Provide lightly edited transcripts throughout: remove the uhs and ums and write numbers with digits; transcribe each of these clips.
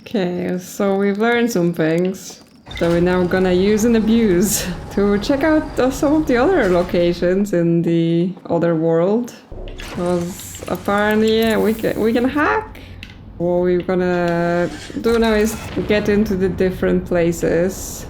Okay, so we've learned some things that we're now gonna use and abuse to check out some of the other locations in the other world. Because apparently, yeah, we can hack. What we're gonna do now is get into the different places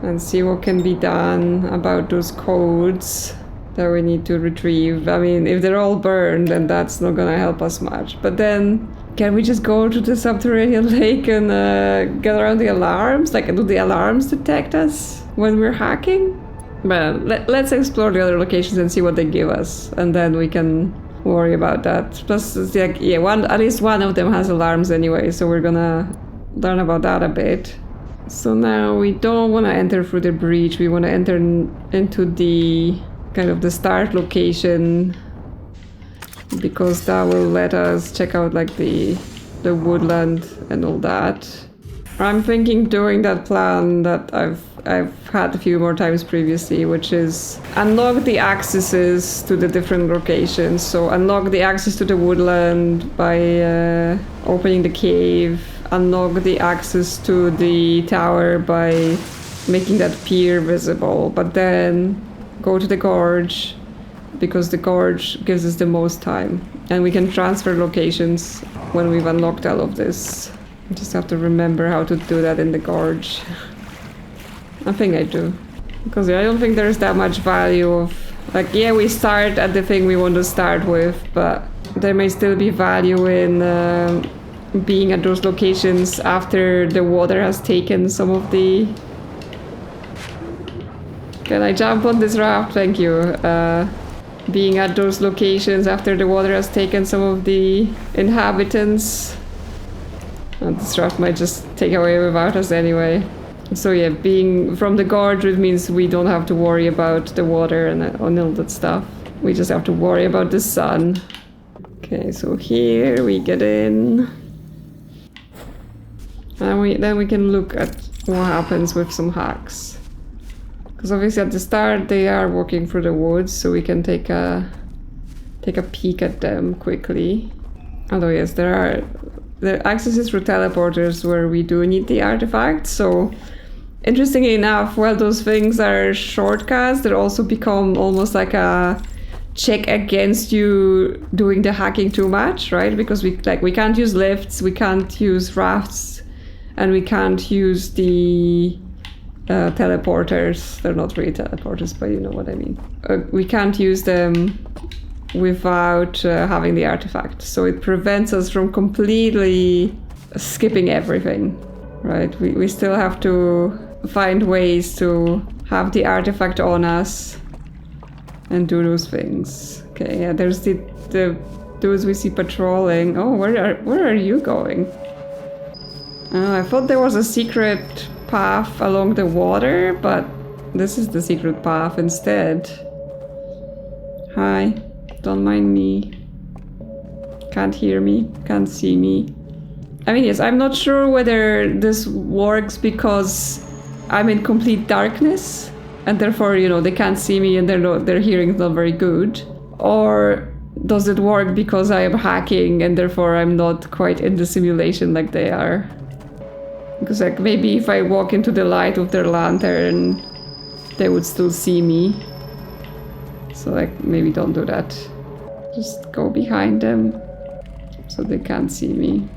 and see what can be done about those codes that we need to retrieve. I mean, if they're all burned, then that's not gonna help us much. But then, can we just go to the subterranean lake and get around the alarms? Like, do the alarms detect us when we're hacking? But let's explore the other locations and see what they give us, and then we can worry about that. Plus, it's like, yeah, at least one of them has alarms anyway, so we're gonna learn about that a bit. So now we don't want to enter through the breach. We want to enter into the kind of the start location, because that will let us check out like the woodland and all that. I'm thinking doing that plan that I've had a few more times previously, which is unlock the accesses to the different locations. So unlock the access to the woodland by opening the cave, unlock the access to the tower by making that pier visible, but then go to the gorge, because the gorge gives us the most time, and we can transfer locations when we've unlocked all of this. I just have to remember how to do that in the gorge. I think I do, because I don't think there's that much value of, like, yeah, we start at the thing we want to start with, but there may still be value in being at those locations after the water has taken some of the... Can I jump on this raft? Thank you. Being at those locations after the water has taken some of the inhabitants. And this raft might just take away without us anyway. So yeah, being from the gorge, it means we don't have to worry about the water and all that stuff. We just have to worry about the sun. Okay, so here we get in. And then we can look at what happens with some hacks. Because obviously at the start they are walking through the woods, so we can take a peek at them quickly. Although yes, there accesses through teleporters where we do need the artifact. So interestingly enough, while those things are shortcuts, they also become almost like a check against you doing the hacking too much, right? Because we can't use lifts, we can't use rafts, and we can't use the teleporters. They're not really teleporters, but you know what I mean. We can't use them without having the artifact. So it prevents us from completely skipping everything, right? We still have to find ways to have the artifact on us and do those things. Okay, yeah, there's the dudes we see patrolling. Oh, where are you going? I thought there was a secret path along the water, but this is the secret path instead. Hi, don't mind me. Can't hear me, can't see me. I mean, yes, I'm not sure whether this works because I'm in complete darkness and therefore, you know, they can't see me and their hearing is not very good. Or does it work because I am hacking and therefore I'm not quite in the simulation like they are? Because like maybe if I walk into the light of their lantern, they would still see me. So like maybe don't do that. Just go behind them so they can't see me.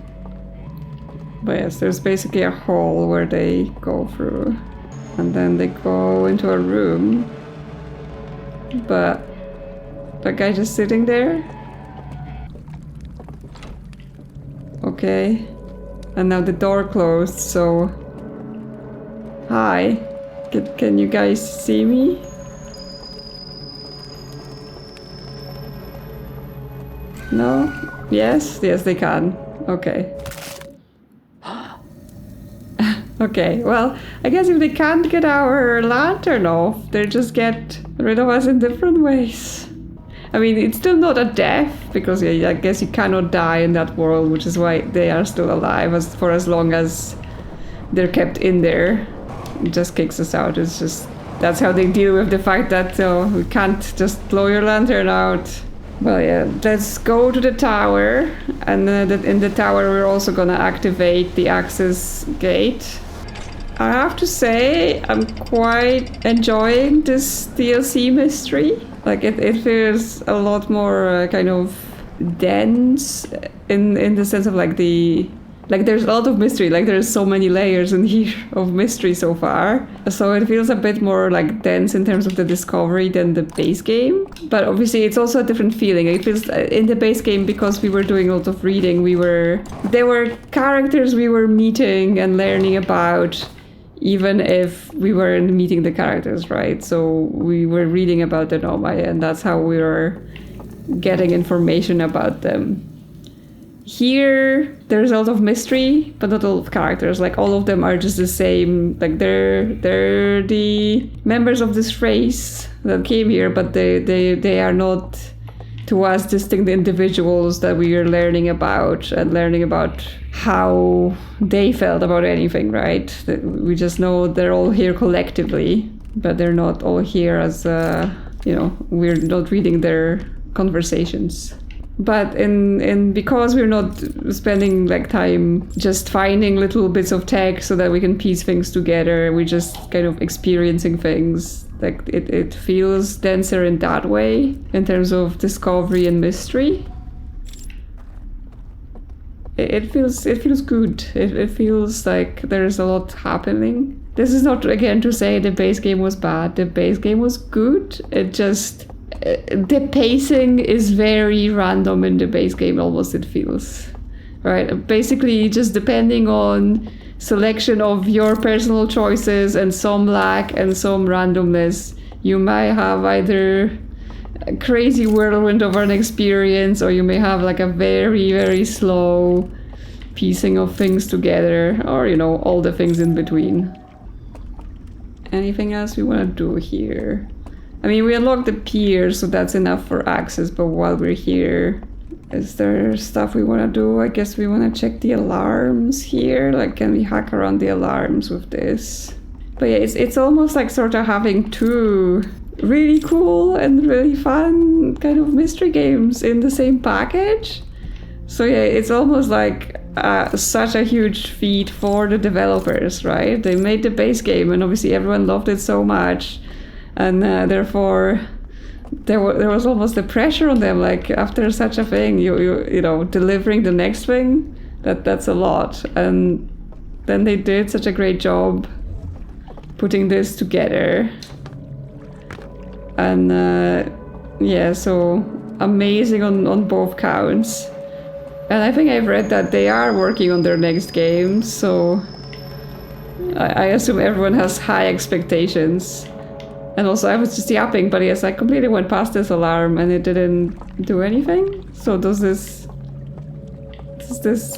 But yes, there's basically a hole where they go through. And then they go into a room. But that guy just sitting there? Okay. And now the door closed, so... Hi. Can you guys see me? No? Yes? Yes, they can. Okay. Okay, well, I guess if they can't get our lantern off, they just get rid of us in different ways. I mean, it's still not a death, because yeah, I guess you cannot die in that world, which is why they are still alive for as long as they're kept in there. It just kicks us out. It's just, that's how they deal with the fact that we can't just blow your lantern out. Well, yeah, let's go to the tower, and in the tower we're also gonna activate the access gate. I have to say, I'm quite enjoying this DLC mystery. Like, it feels a lot more kind of dense in the sense of like there's a lot of mystery, like there's so many layers in here of mystery so far. So it feels a bit more like dense in terms of the discovery than the base game. But obviously it's also a different feeling. It feels in the base game, because we were doing a lot of reading, there were characters we were meeting and learning about, even if we weren't meeting the characters, right? So we were reading about the Nomai, and that's how we were getting information about them. Here, there's a lot of mystery, but not a lot of characters. Like, all of them are just the same. Like, they're the members of this race that came here, but they are not, to us, distinct individuals that we are learning about, and learning about how they felt about anything, right? We just know they're all here collectively, but they're not all here as, we're not reading their conversations. But because we're not spending like time just finding little bits of tech so that we can piece things together, we're just kind of experiencing things. Like it feels denser in that way, in terms of discovery and mystery. It feels good. It feels like there's a lot happening. This is not, again, to say the base game was bad. The base game was good. It just... the pacing is very random in the base game, almost, it feels. Right? Basically, just depending on selection of your personal choices and some luck and some randomness, you might have either a crazy whirlwind of an experience, or you may have like a very, very slow piecing of things together, or, all the things in between. Anything else we want to do here? I mean, we unlocked the pier, so that's enough for access, but while we're here, is there stuff we want to do? I guess we want to check the alarms here. Like, can we hack around the alarms with this? But yeah, it's almost like sort of having two really cool and really fun kind of mystery games in the same package. So yeah, it's almost like such a huge feat for the developers, right? They made the base game, and obviously everyone loved it so much. And therefore, there was almost the pressure on them, like, after such a thing, you know, delivering the next thing, that's a lot. And then they did such a great job putting this together. And yeah, so amazing on both counts. And I think I've read that they are working on their next game, so I assume everyone has high expectations. And also, I was just yapping, but yes, I completely went past this alarm and it didn't do anything. So does this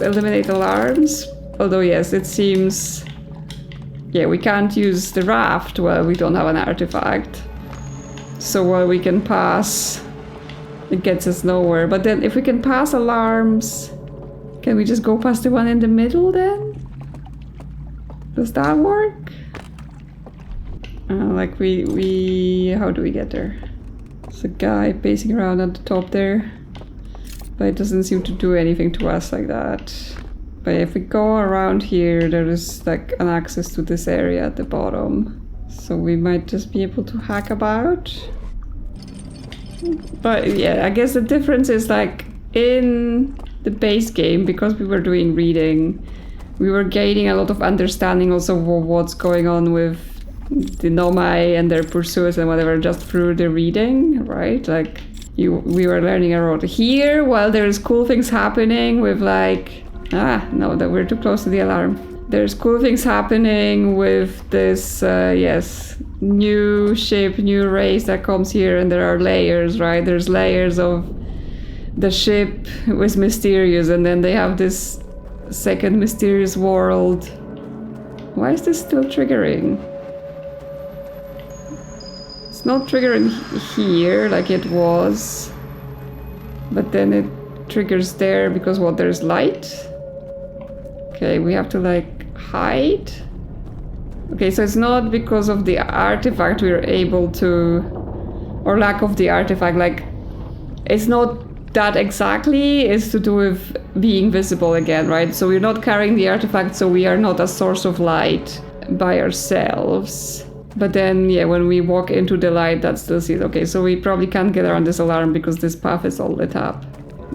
eliminate alarms? Although yes, it seems... yeah, we can't use the raft while we don't have an artifact. So while we can pass, it gets us nowhere. But then if we can pass alarms, can we just go past the one in the middle then? Does that work? Like how do we get there? There's a guy pacing around at the top there, but it doesn't seem to do anything to us like that. But if we go around here, there is like an access to this area at the bottom, so we might just be able to hack about. But yeah, I guess the difference is, like, in the base game, because we were doing reading, we were gaining a lot of understanding also of what's going on with the Nomai and their pursuers and whatever, just through the reading, right? Like, we were learning a lot. Here, while there's cool things happening with, like... no, that we're too close to the alarm. There's cool things happening with this, yes, new ship, new race that comes here, and there are layers, right? There's layers of the ship was mysterious, and then they have this second mysterious world. Why is this still triggering? It's not triggering here like it was, but then it triggers there because what? There's light? Okay, we have to like hide. Okay, so it's not because of the artifact we're able to, or lack of the artifact, like it's not that exactly, it's to do with being visible again, right? So we're not carrying the artifact, so we are not a source of light by ourselves. But then, yeah, when we walk into the light, that still sees. Okay, so we probably can't get around this alarm because this path is all lit up.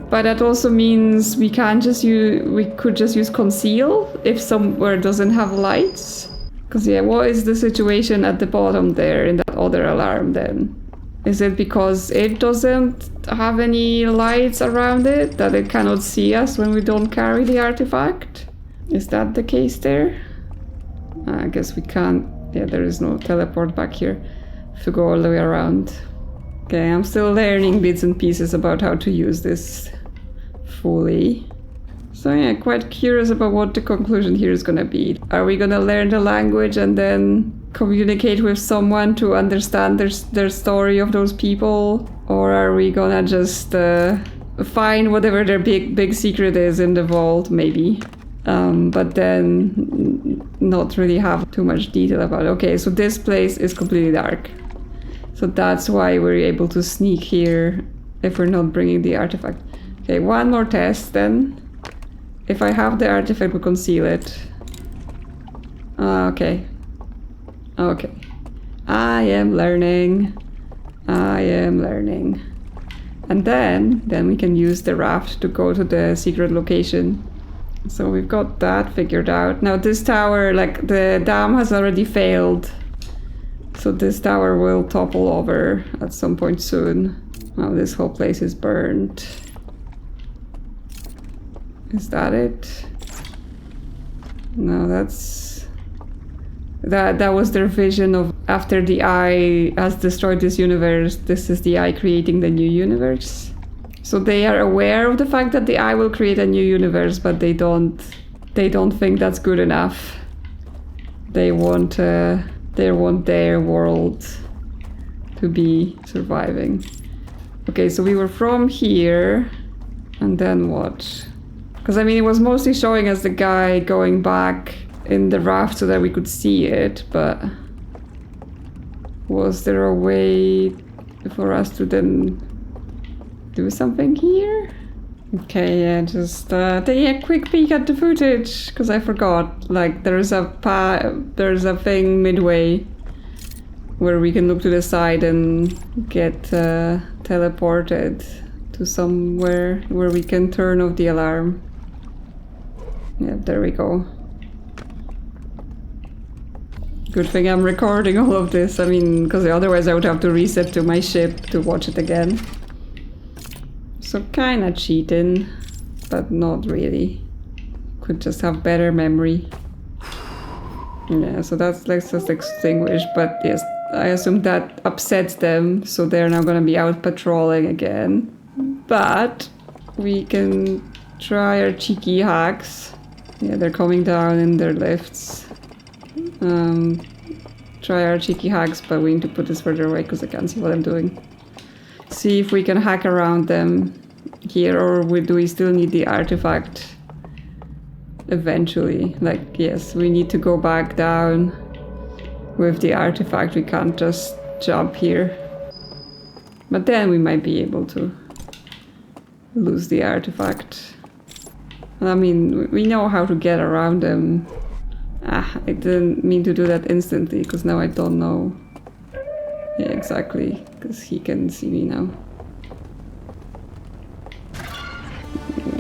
But that also means we can't just we could just use conceal if somewhere doesn't have lights. Because yeah, what is the situation at the bottom there in that other alarm then? Is it because it doesn't have any lights around it, that it cannot see us when we don't carry the artifact? Is that the case there? I guess we can't. Yeah, there is no teleport back here to go all the way around. Okay, I'm still learning bits and pieces about how to use this fully. So yeah, quite curious about what the conclusion here is gonna be. Are we gonna learn the language and then communicate with someone to understand their story of those people? Or are we gonna just find whatever their big secret is in the vault, maybe? But then not really have too much detail about it. Okay, so this place is completely dark. So that's why we're able to sneak here if we're not bringing the artifact. Okay, one more test then. If I have the artifact, we'll conceal it. Okay. Okay. I am learning. I am learning. And then we can use the raft to go to the secret location. So we've got that figured out. Now this tower, like the dam has already failed. So this tower will topple over at some point soon. Now this whole place is burned. Is that it? No, that was their vision of after the Eye has destroyed this universe, this is the Eye creating the new universe. So they are aware of the fact that the Eye will create a new universe, but they don't think that's good enough. They want their world to be surviving. Okay, so we were from here, and then what? Because I mean, it was mostly showing us the guy going back in the raft so that we could see it, but was there a way for us to then do something here? Okay, yeah, just taking a quick peek at the footage, because I forgot. Like, there's a thing midway where we can look to the side and get teleported to somewhere where we can turn off the alarm. Yep, there we go. Good thing I'm recording all of this. I mean, because otherwise I would have to reset to my ship to watch it again. So kinda cheating, but not really. Could just have better memory. Yeah, so let's just extinguish, but yes, I assume that upsets them, so they're now gonna be out patrolling again. But we can try our cheeky hacks. Yeah, they're coming down in their lifts. Try our cheeky hacks, but we need to put this further away because I can't see what I'm doing. See if we can hack around them here, or do we still need the artifact eventually? Like, yes, we need to go back down with the artifact. We can't just jump here. But then we might be able to lose the artifact. I mean, we know how to get around them. I didn't mean to do that instantly, because now I don't know. Yeah, exactly, because he can see me now.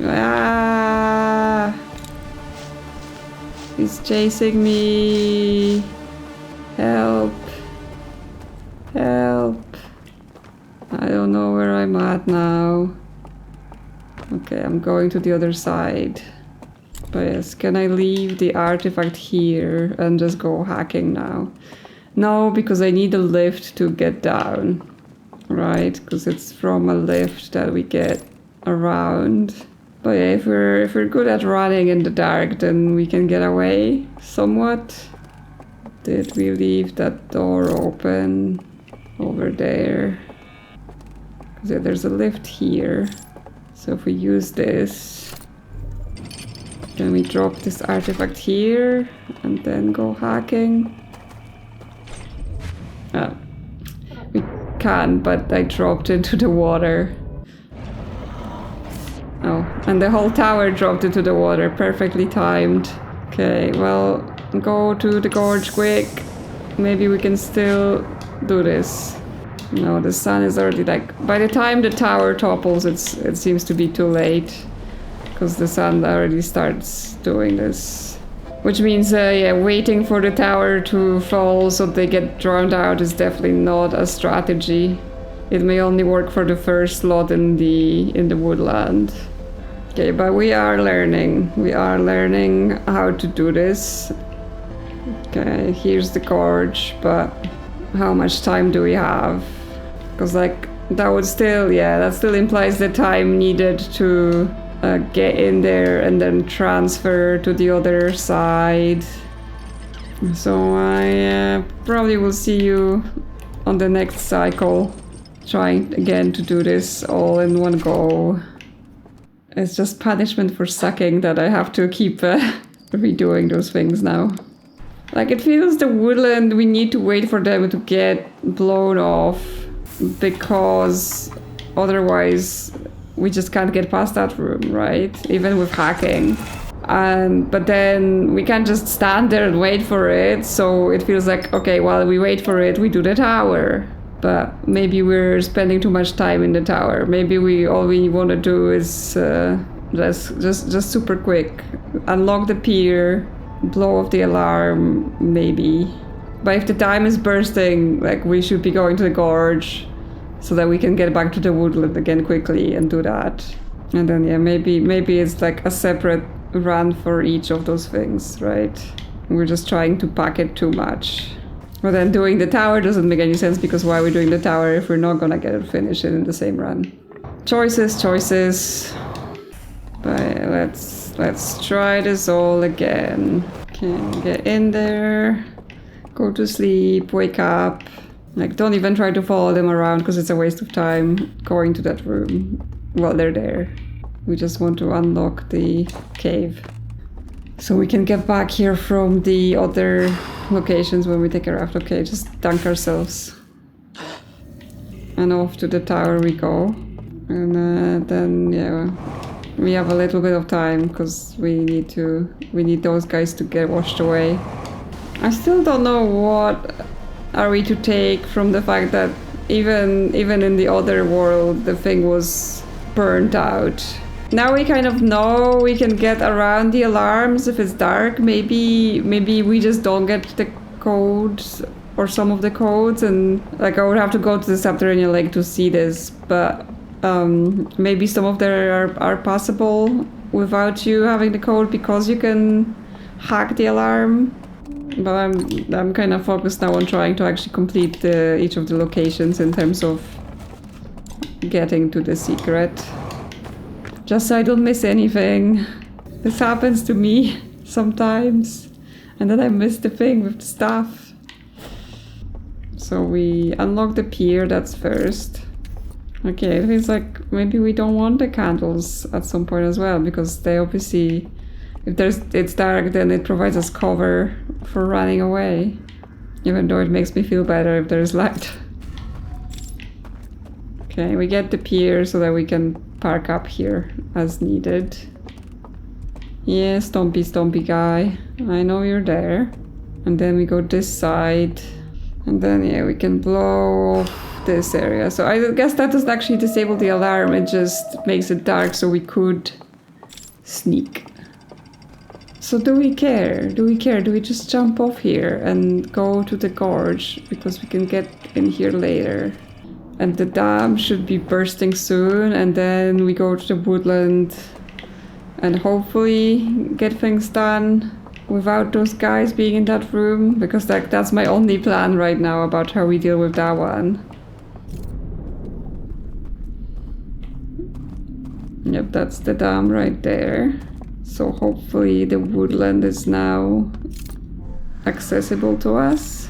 Ah! He's chasing me! Help! Help! I don't know where I'm at now. Okay, I'm going to the other side. But yes, can I leave the artifact here and just go hacking now? No, because I need a lift to get down. Right? Because it's from a lift that we get around. But yeah, if we're good at running in the dark, then we can get away somewhat. Did we leave that door open over there? Because yeah, there's a lift here. So if we use this, then we drop this artifact here and then go hacking. We can, but I dropped into the water. And the whole tower dropped into the water, perfectly timed. Okay, well, go to the gorge quick. Maybe we can still do this. No, the sun is already like... By the time the tower topples, it seems to be too late. Because the sun already starts doing this. Which means, yeah, waiting for the tower to fall so they get drowned out is definitely not a strategy. It may only work for the first slot in the woodland. Okay, but we are learning. We are learning how to do this. Okay, here's the gorge, but how much time do we have? Because like, that would still, yeah, that still implies the time needed to get in there and then transfer to the other side. So I probably will see you on the next cycle, trying again to do this all in one go. It's just punishment for sucking that I have to keep redoing those things now. Like, it feels the woodland, we need to wait for them to get blown off, because otherwise we just can't get past that room, right? Even with hacking. But then we can't just stand there and wait for it, so it feels like, okay, while we wait for it, we do the tower. But maybe we're spending too much time in the tower. Maybe all we want to do is just super quick. Unlock the pier, blow off the alarm, maybe. But if the time is bursting, like, we should be going to the gorge so that we can get back to the woodland again quickly and do that. And then, yeah, maybe it's like a separate run for each of those things, right? We're just trying to pack it too much. But then doing the tower doesn't make any sense, because why are we doing the tower if we're not gonna get it finished in the same run? Choices. But let's try this all again. Okay, get in there, go to sleep, wake up. Like, don't even try to follow them around, because it's a waste of time going to that room while they're there. We just want to unlock the cave, so we can get back here from the other locations when we take a raft. Okay, just dunk ourselves. And off to the tower we go. And then, yeah, we have a little bit of time, because we need those guys to get washed away. I still don't know what are we to take from the fact that even in the other world the thing was burnt out. Now we kind of know we can get around the alarms if it's dark. Maybe we just don't get the codes or some of the codes, and like, I would have to go to the subterranean lake to see this, but maybe some of them are possible without you having the code, because you can hack the alarm. But I'm kind of focused now on trying to actually complete each of the locations in terms of getting to the secret. Just so I don't miss anything. This happens to me sometimes. And then I miss the thing with the stuff. So we unlock the pier, that's first. Okay, it feels like maybe we don't want the candles at some point as well, because they obviously... If it's dark, then it provides us cover for running away. Even though it makes me feel better if there's light. Okay, we get the pier so that we can park up here as needed. Yeah, stompy guy. I know you're there. And then we go this side. And then, yeah, we can blow off this area. So I guess that doesn't actually disable the alarm. It just makes it dark so we could sneak. So do we care? Do we just jump off here and go to the gorge, because we can get in here later? And the dam should be bursting soon, and then we go to the woodland and hopefully get things done without those guys being in that room, because that's my only plan right now about how we deal with that one. Yep, that's the dam right there. So hopefully the woodland is now accessible to us.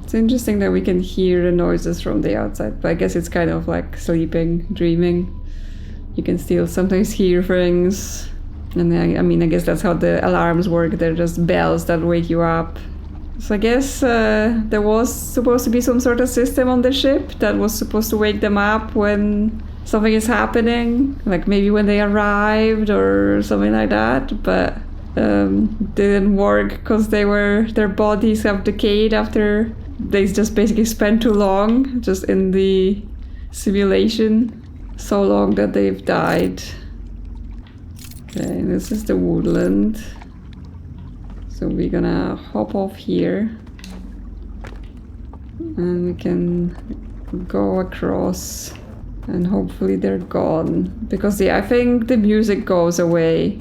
It's interesting that we can hear the noises from the outside, but I guess it's kind of like sleeping, dreaming. You can still sometimes hear things. And I mean, I guess that's how the alarms work. They're just bells that wake you up. So I guess there was supposed to be some sort of system on the ship that was supposed to wake them up when something is happening, like maybe when they arrived or something like that, but didn't work because their bodies have decayed after they just basically spent too long just in the simulation, so long that they've died. Okay, this is the woodland, so we're gonna hop off here and we can go across and hopefully they're gone, because I think the music goes away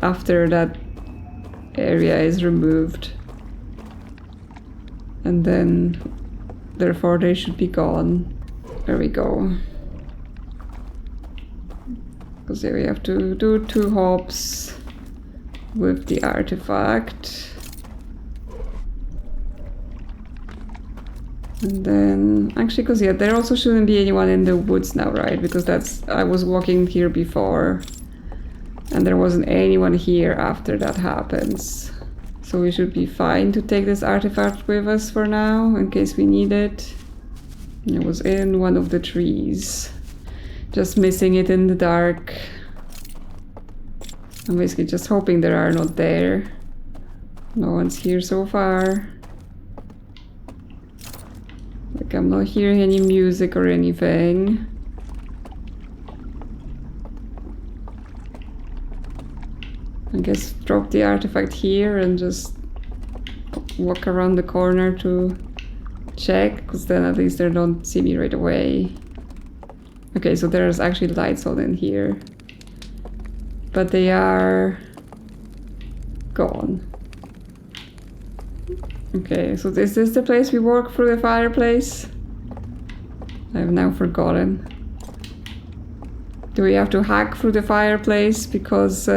after that area is removed, and then therefore they should be gone. There we go. Because here we have to do 2 hops with the artifact. And then, actually, because yeah, there also shouldn't be anyone in the woods now, right? Because I was walking here before and there wasn't anyone here after that happens. So we should be fine to take this artifact with us for now, in case we need it. It was in one of the trees. Just missing it in the dark. I'm basically just hoping there are not there. No one's here so far. Like, I'm not hearing any music or anything. I guess drop the artifact here and just walk around the corner to check, because then at least they don't see me right away. Okay, so there's actually lights on in here, but they are gone. Okay, so is this the place we walk through the fireplace? I've now forgotten. Do we have to hack through the fireplace because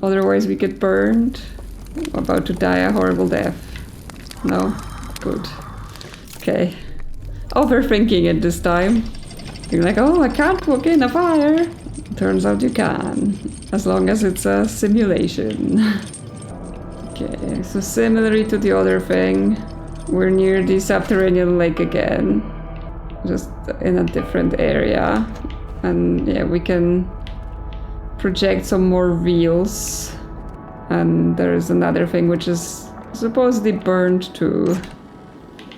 otherwise we get burned? I'm about to die a horrible death. No? Good. Okay. Overthinking it this time. You're like, oh, I can't walk in a fire. Turns out you can, as long as it's a simulation. Okay, so similarly to the other thing, we're near the subterranean lake again, just in a different area. And yeah, we can project some more wheels. And there's another thing which is supposedly burned too.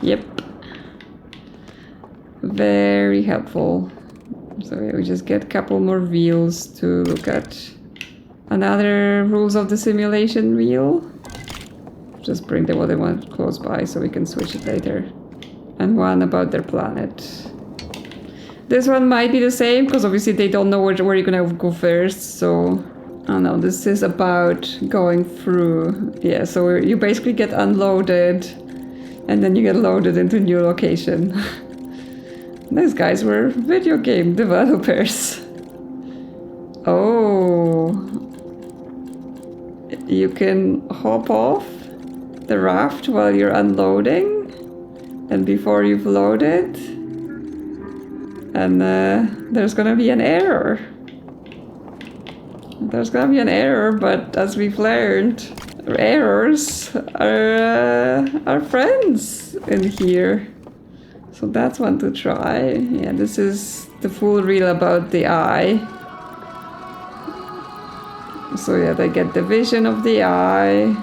Yep. Very helpful. So yeah, we just get a couple more wheels to look at. Another rules of the simulation wheel. Just bring the other one close by so we can switch it later. And one about their planet. This one might be the same, because obviously they don't know where you're gonna go first, so... Oh no, this is about going through. Yeah, so you basically get unloaded, and then you get loaded into a new location. These guys were video game developers. Oh. You can hop off the raft while you're unloading, and before you've loaded, and there's gonna be an error. There's gonna be an error, but as we've learned, errors are friends in here. So that's one to try. Yeah, this is the full reel about the eye. So yeah, they get the vision of the eye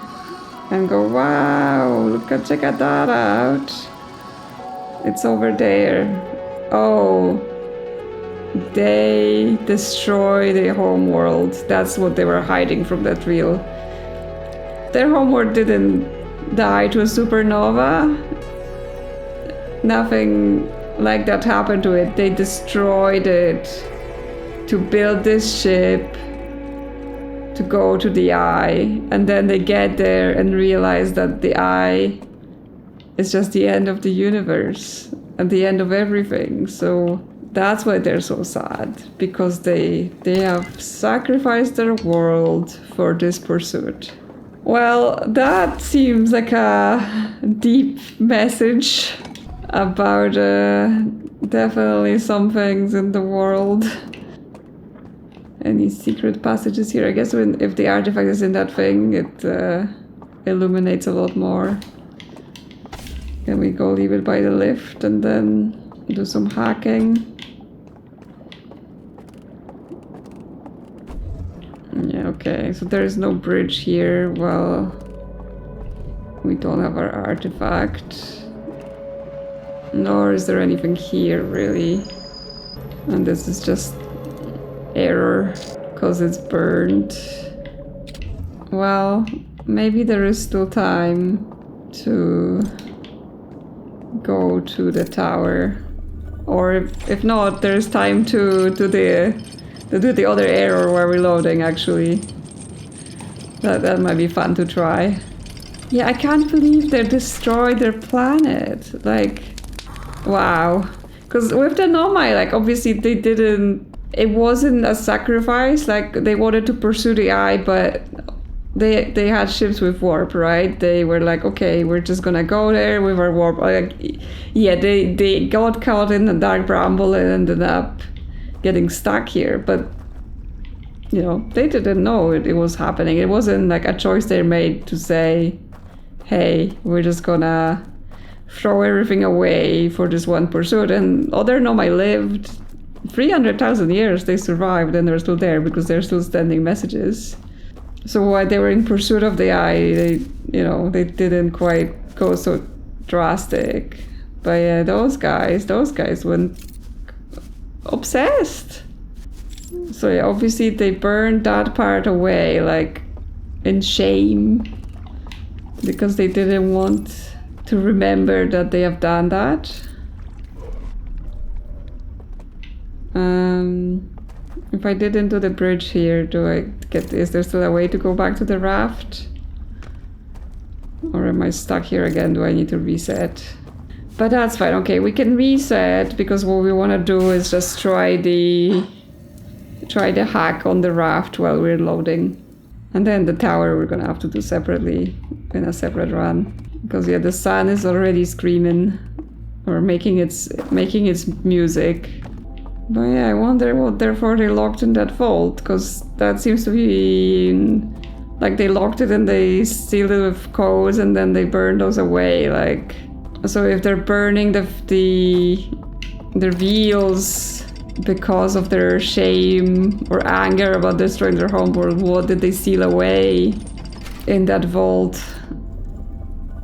and go, wow, check that out. It's over there. Oh, they destroy their homeworld. That's what they were hiding from that reel. Their homeworld didn't die to a supernova. Nothing like that happened to it. They destroyed it to build this ship to go to the eye, and then they get there and realize that the eye is just the end of the universe and the end of everything. So that's why they're so sad, because they have sacrificed their world for this pursuit. Well, that seems like a deep message about definitely some things in the world. Any secret passages here? I guess if the artifact is in that thing, it illuminates a lot more. Can we go leave it by the lift and then do some hacking? Okay, so there is no bridge here. Well, we don't have our artifact. Nor is there anything here, really. And this is just error, because it's burned. Well, maybe there is still time to go to the tower. Or if not, there's time to do the other error while reloading, actually. That might be fun to try. Yeah, I can't believe they destroyed their planet. Like, wow. Because with the Nomai, like, obviously they didn't... It wasn't a sacrifice, like, they wanted to pursue the eye, but they had ships with warp, right? They were like, okay, we're just gonna go there with our warp. Like, yeah, they got caught in the dark bramble and ended up getting stuck here, but you know, they didn't know it was happening. It wasn't like a choice they made to say, hey, we're just gonna throw everything away for this one pursuit. And other Nomai lived 300,000 years. They survived and they're still there because they're still sending messages. So while they were in pursuit of the eye, they didn't quite go so drastic. But yeah, those guys went obsessed. So yeah, obviously they burned that part away, like, in shame. Because they didn't want to remember that they have done that. If I didn't do the bridge here, is there still a way to go back to the raft? Or am I stuck here again? Do I need to reset? But that's fine. Okay, we can reset because what we want to do is just try the hack on the raft while we're loading. And then the tower we're gonna have to do separately in a separate run. Because yeah, the sun is already screaming or making its music. But yeah, I wonder what therefore they locked in that vault, because that seems to be like they locked it and they sealed it with codes and then they burned those away. Like, so if they're burning the reveals because of their shame or anger about destroying their homeworld, what did they seal away in that vault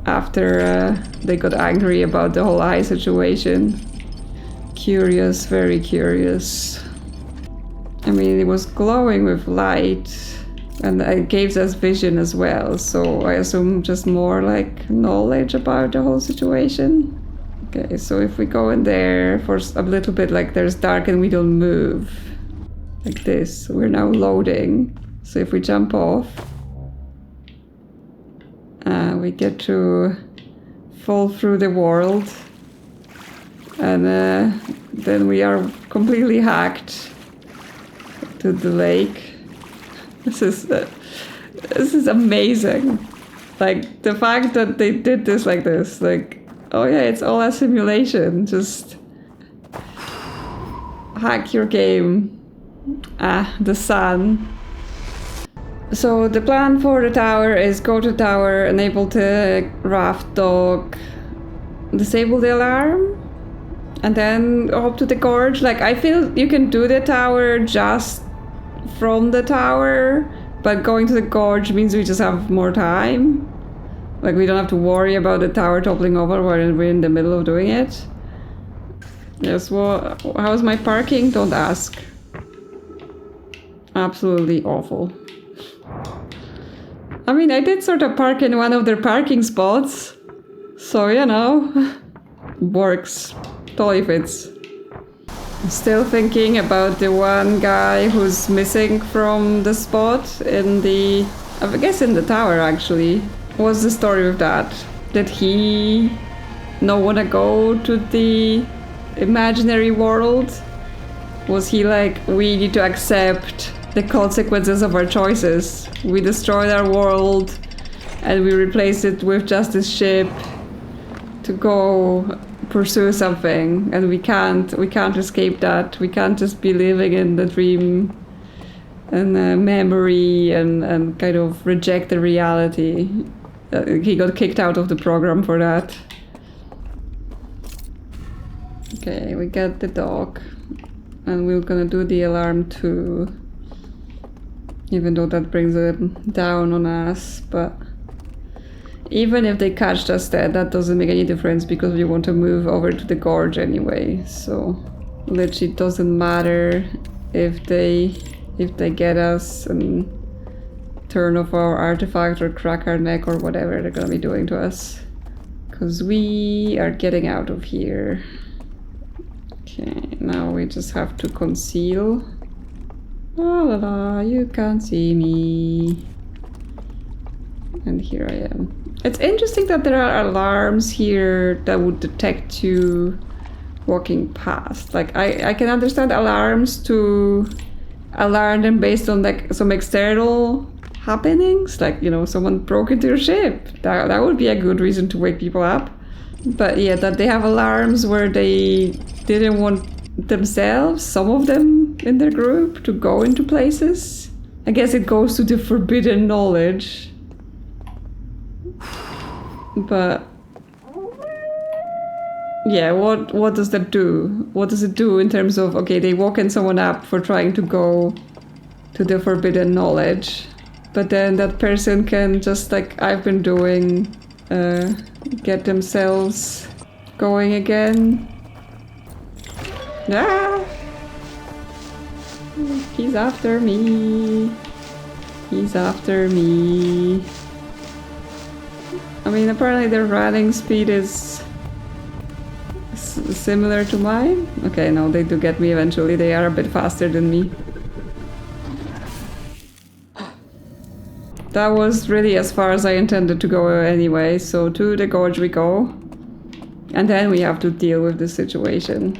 after they got angry about the whole eye situation? Curious, very curious. I mean, it was glowing with light and it gave us vision as well, so I assume just more like knowledge about the whole situation. Okay, so if we go in there for a little bit, like there's dark and we don't move. Like this, we're now loading. So if we jump off, we get to fall through the world. And then we are completely hacked to the lake. This is amazing. Like, the fact that they did this like this, like, oh yeah, it's all a simulation. Just hack your game. The sun. So the plan for the tower is go to tower, enable the raft dock, disable the alarm, and then hop to the gorge. Like, I feel you can do the tower just from the tower, but going to the gorge means we just have more time. Like, we don't have to worry about the tower toppling over while we're in the middle of doing it. Yes, well, how's my parking? Don't ask. Absolutely awful. I mean, I did sort of park in one of their parking spots. So, you know, works. Totally fits. I'm still thinking about the one guy who's missing from the spot in the... I guess in the tower, actually. What's the story with that? Did he not want to go to the imaginary world? Was he like, we need to accept the consequences of our choices? We destroyed our world and we replaced it with just this ship to go pursue something, and we can't escape that. We can't just be living in the dream and memory and kind of reject the reality. He got kicked out of the program for that. Okay, we got the dog, and we're gonna do the alarm too. Even though that brings them down on us, but even if they catch us dead, that doesn't make any difference because we want to move over to the gorge anyway. So literally doesn't matter if they get us and turn off our artifact or crack our neck or whatever they're gonna be doing to us. Because we are getting out of here. Okay, now we just have to conceal. La la la, you can't see me. And here I am. It's interesting that there are alarms here that would detect you walking past. Like, I can understand alarms to alarm them based on like some external happenings, like, you know, someone broke into your ship. That would be a good reason to wake people up. But yeah, that they have alarms where they didn't want themselves, some of them in their group, to go into places. I guess it goes to the forbidden knowledge. But yeah, what does that do? What does it do in terms of, okay, they woken someone up for trying to go to the forbidden knowledge, but then that person can just, like I've been doing, get themselves going again. Ah! He's after me. He's after me. I mean, apparently their running speed is similar to mine. Okay, no, they do get me eventually. They are a bit faster than me. That was really as far as I intended to go anyway, so to the gorge we go. And then we have to deal with this situation.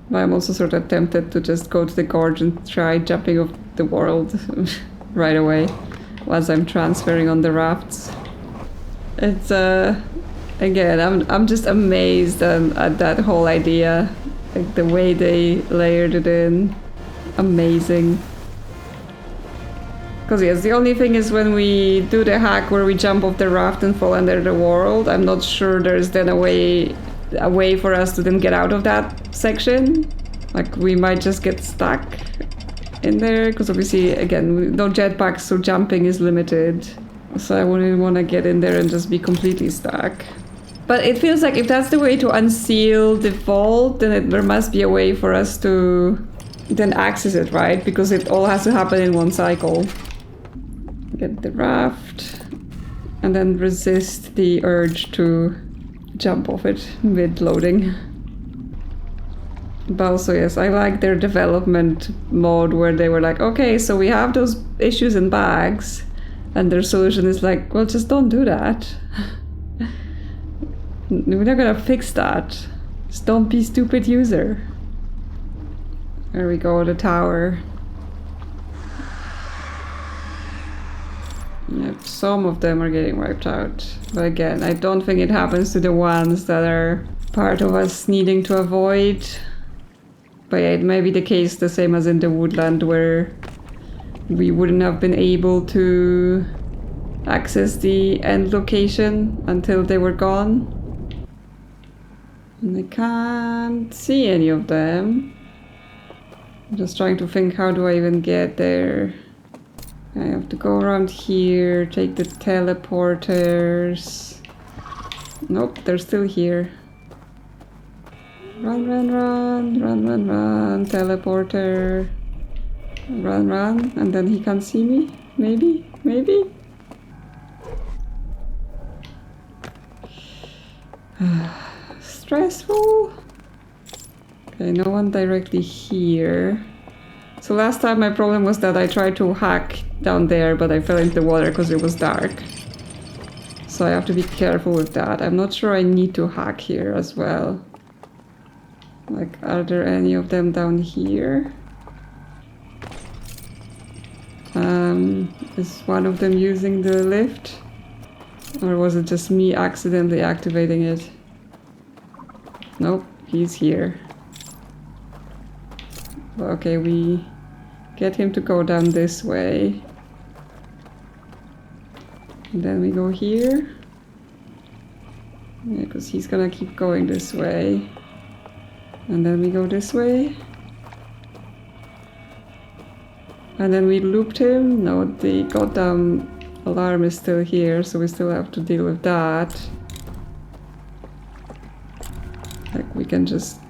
But I'm also sort of tempted to just go to the gorge and try jumping off the world right away, once I'm transferring on the rafts. It's, again, I'm just amazed at that whole idea. Like, the way they layered it in. Amazing. Because yes, the only thing is when we do the hack where we jump off the raft and fall under the world, I'm not sure there's then a way for us to then get out of that section. Like, we might just get stuck in there, because obviously, again, no jetpacks, so jumping is limited. So I wouldn't want to get in there and just be completely stuck. But it feels like if that's the way to unseal the vault, then there must be a way for us to then access it, right? Because it all has to happen in one cycle. Get the raft, and then resist the urge to jump off it mid-loading. But also, yes, I like their development mode where they were like, okay, so we have those issues in bags, and their solution is like, well, just don't do that. We're not gonna fix that. Just don't be stupid user. There we go, the tower. Yep, some of them are getting wiped out. But again, I don't think it happens to the ones that are part of us needing to avoid. But yeah, it may be the case the same as in the Woodland, where we wouldn't have been able to access the end location until they were gone. And I can't see any of them. I'm just trying to think, how do I even get there? I have to go around here, take the teleporters. Nope, they're still here. Run, run, run, run, run, run, teleporter. Run, run, and then he can't see me? Maybe? Maybe? Stressful. Okay, no one directly here. So last time my problem was that I tried to hack down there, but I fell into the water because it was dark. So I have to be careful with that. I'm not sure I need to hack here as well. Like, are there any of them down here? Is one of them using the lift? Or was it just me accidentally activating it? Nope, he's here. Okay, we get him to go down this way. And then we go here. Yeah, because he's gonna keep going this way. And then we go this way. And then we looped him. No, the goddamn alarm is still here, so we still have to deal with that. Like, we can just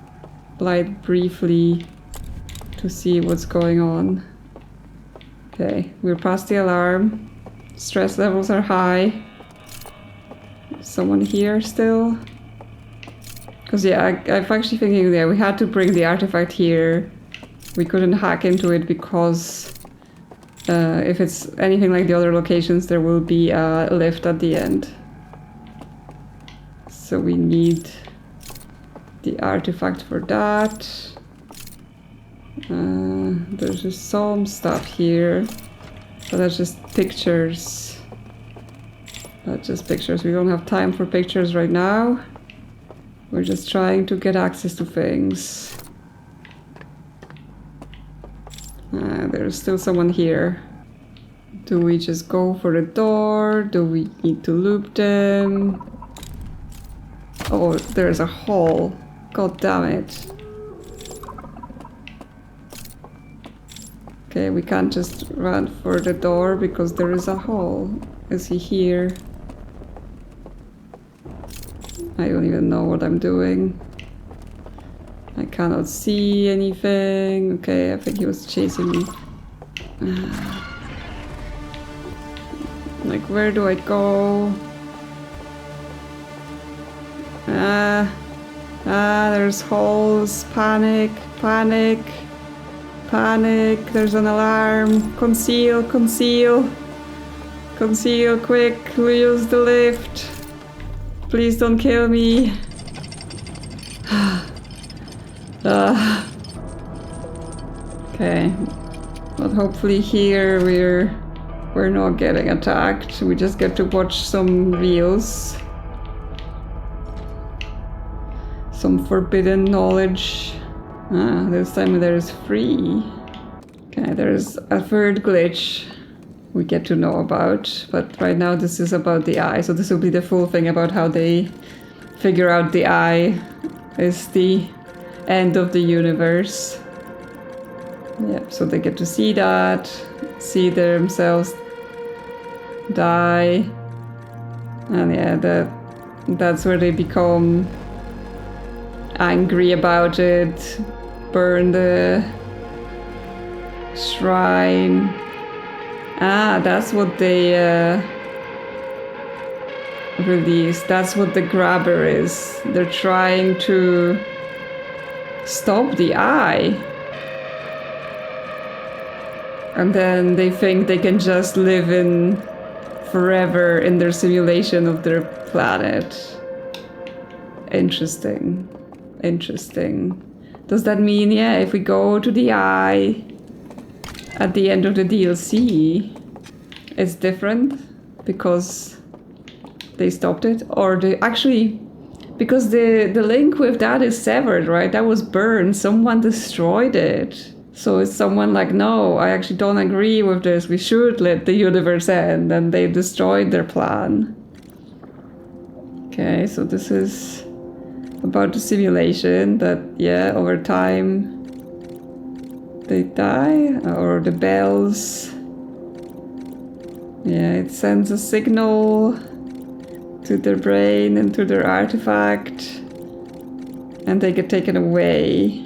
light briefly to see what's going on. Okay, we're past the alarm. Stress levels are high. Someone here still? Because yeah, I'm actually thinking that we had to bring the artifact here. We couldn't hack into it because if it's anything like the other locations, there will be a lift at the end. So we need the artifact for that. There's just some stuff here, but that's just pictures. That's just pictures. We don't have time for pictures right now. We're just trying to get access to things. There's still someone here. Do we just go for the door? Do we need to loop them? Oh, there's a hole. God damn it. Okay, we can't just run for the door because there is a hole. Is he here? I don't even know what I'm doing. I cannot see anything. Okay, I think he was chasing me. Like, where do I go? There's holes. Panic, panic, panic. There's an alarm. Conceal, conceal. Conceal, quick. We use the lift. Please don't kill me. Okay. But hopefully here we're not getting attacked. We just get to watch some reels. Some forbidden knowledge. This time there's free. Okay, there's a third glitch we get to know about, but right now this is about the eye, so this will be the full thing about how they figure out the eye is the end of the universe. Yep, so they get to see that, see themselves die, and yeah, that's where they become angry about it, burn the shrine. That's what they released. That's what the grabber is. They're trying to stop the eye. And then they think they can just live in forever in their simulation of their planet. Interesting. Interesting. Does that mean, yeah, if we go to the eye at the end of the DLC, it's different because they stopped it? Or they actually, because the link with that is severed, right? That was burned. Someone destroyed it. So it's someone like, no, I actually don't agree with this. We should let the universe end. And they destroyed their plan. Okay, so this is about the simulation that, yeah, over time they die, or the bells. Yeah, it sends a signal to their brain and to their artifact, and they get taken away.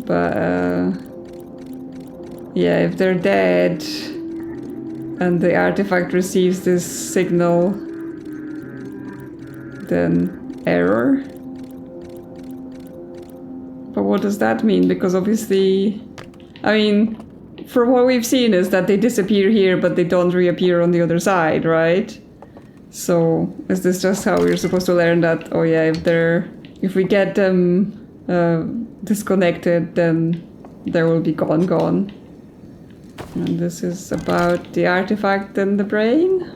But yeah, if they're dead and the artifact receives this signal, then error. But what does that mean? Because obviously, I mean, from what we've seen is that they disappear here, but they don't reappear on the other side, right? So is this just how we're supposed to learn that? Oh yeah, if we get them disconnected, then there will be gone. And this is about the artifact and the brain.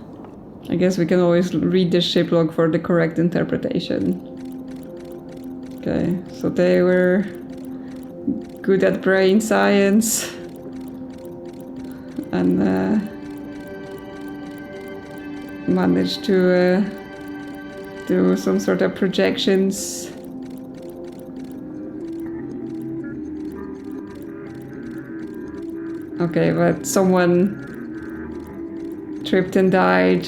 I guess we can always read the ship log for the correct interpretation. Okay, so they were good at brain science and managed to do some sort of projections. Okay, but someone tripped and died.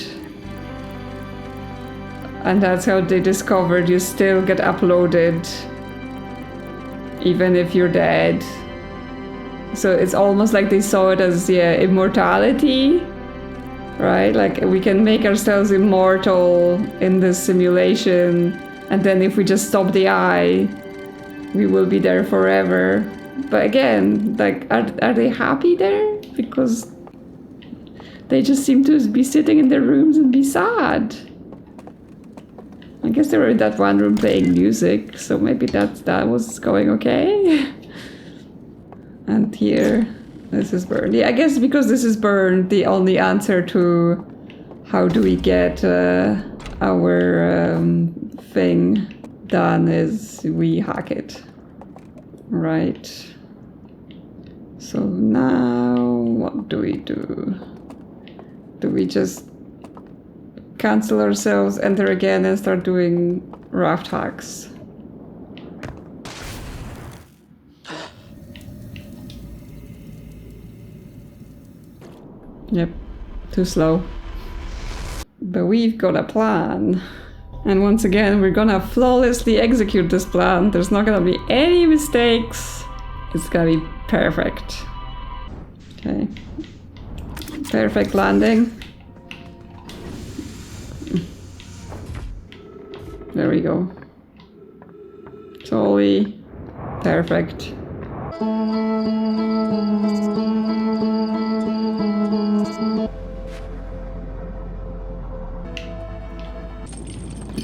And that's how they discovered you still get uploaded even if you're dead. So it's almost like they saw it as, yeah, immortality, right? Like we can make ourselves immortal in this simulation, and then if we just stop the eye, we will be there forever. But again, like, are they happy there? Because they just seem to be sitting in their rooms and be sad. I guess they were in that one room playing music, so maybe that was going okay. And here, this is burned. Yeah, I guess because this is burned, the only answer to how do we get our thing done is we hack it. Right. So now, what do we do? Do we just cancel ourselves, enter again, and start doing raft hacks? Yep, too slow. But we've got a plan. And once again, we're gonna flawlessly execute this plan. There's not gonna be any mistakes. It's gonna be perfect. Okay. Perfect landing. There we go. Totally perfect.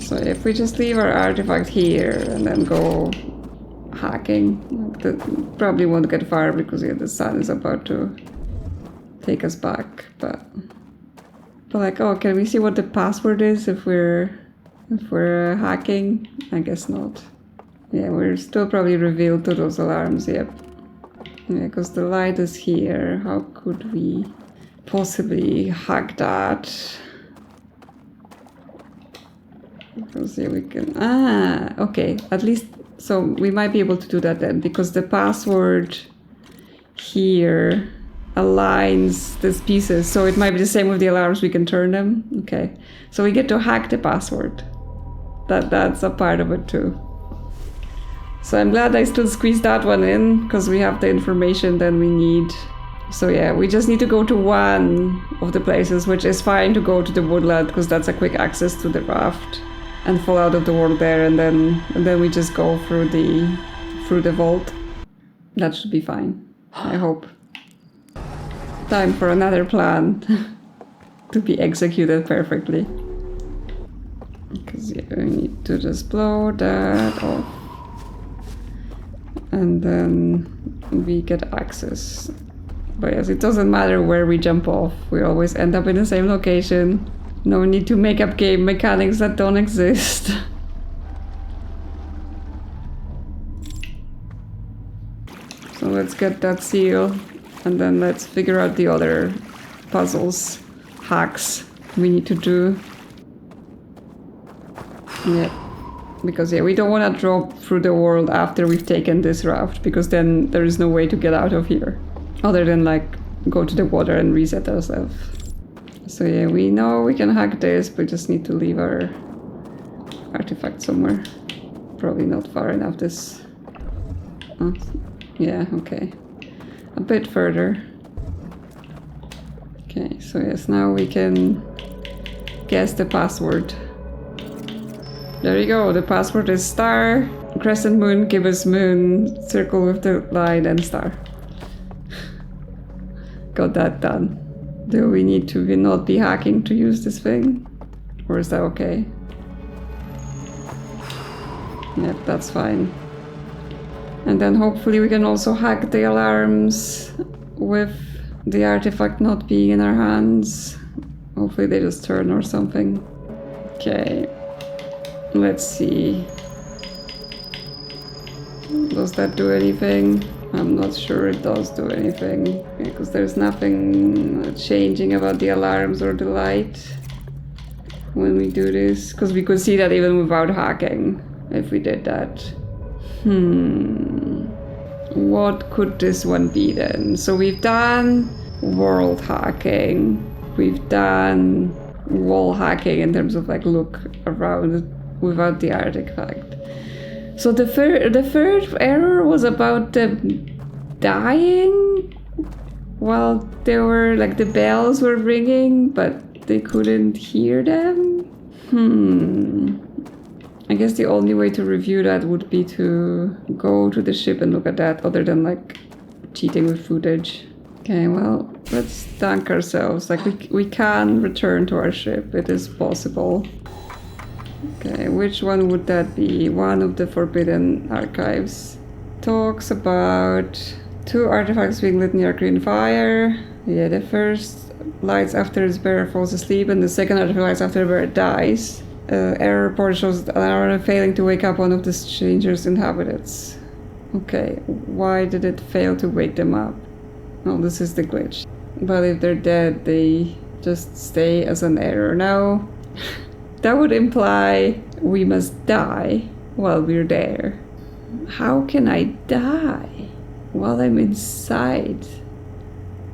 So if we just leave our artifact here and then go hacking, probably won't get far because the sun is about to take us back. But like, oh, can we see what the password is if we're hacking? I guess not. Yeah, we're still probably revealed to those alarms. Yep. Yeah, because the light is here. How could we possibly hack that? Because here we can... okay. At least... So we might be able to do that then, because the password here aligns these pieces. So it might be the same with the alarms. We can turn them. Okay. So we get to hack the password. That's a part of it too. So I'm glad I still squeezed that one in, because we have the information that we need. So yeah, we just need to go to one of the places, which is fine to go to the Woodland, because that's a quick access to the raft, and fall out of the world there, and then we just go through the vault. That should be fine, I hope. Time for another plan to be executed perfectly. Because yeah, we need to just blow that off. And then we get access. But yes, it doesn't matter where we jump off. We always end up in the same location. No need to make up game mechanics that don't exist. So let's get that seal. And then let's figure out the other puzzles, hacks we need to do. Yeah. Because yeah, we don't want to drop through the world after we've taken this raft, because then there is no way to get out of here. Other than like go to the water and reset ourselves. So yeah, we know we can hack this, but just need to leave our artifact somewhere. Probably not far enough this... Oh, yeah, okay. A bit further. Okay, so yes, now we can guess the password. There you go, the password is star, crescent moon, gibbous moon, circle with the line, and star. Got that done. Do we need to not be hacking to use this thing? Or is that okay? Yep, that's fine. And then hopefully we can also hack the alarms with the artifact not being in our hands. Hopefully they just turn or something. Okay. Let's see. Does that do anything? I'm not sure it does do anything, because there's nothing changing about the alarms or the light when we do this. Because we could see that even without hacking, if we did that. what could this one be then? So we've done world hacking. We've done wall hacking in terms of like look around without the artifact. So the third error was about them dying while they were like the bells were ringing, but they couldn't hear them. I guess the only way to review that would be to go to the ship and look at that, other than like cheating with footage. Okay, well, let's thank ourselves. Like we can return to our ship. It is possible. Okay, which one would that be? One of the Forbidden Archives. Talks about 2 artifacts being lit near green fire. Yeah, the first lights after its bearer falls asleep, and the second artifact lights after the bearer dies. Error report shows an arrow failing to wake up one of the stranger's inhabitants. Okay, why did it fail to wake them up? Oh, this is the glitch. But if they're dead, they just stay as an error. Now, that would imply we must die while we're there. How can I die while I'm inside?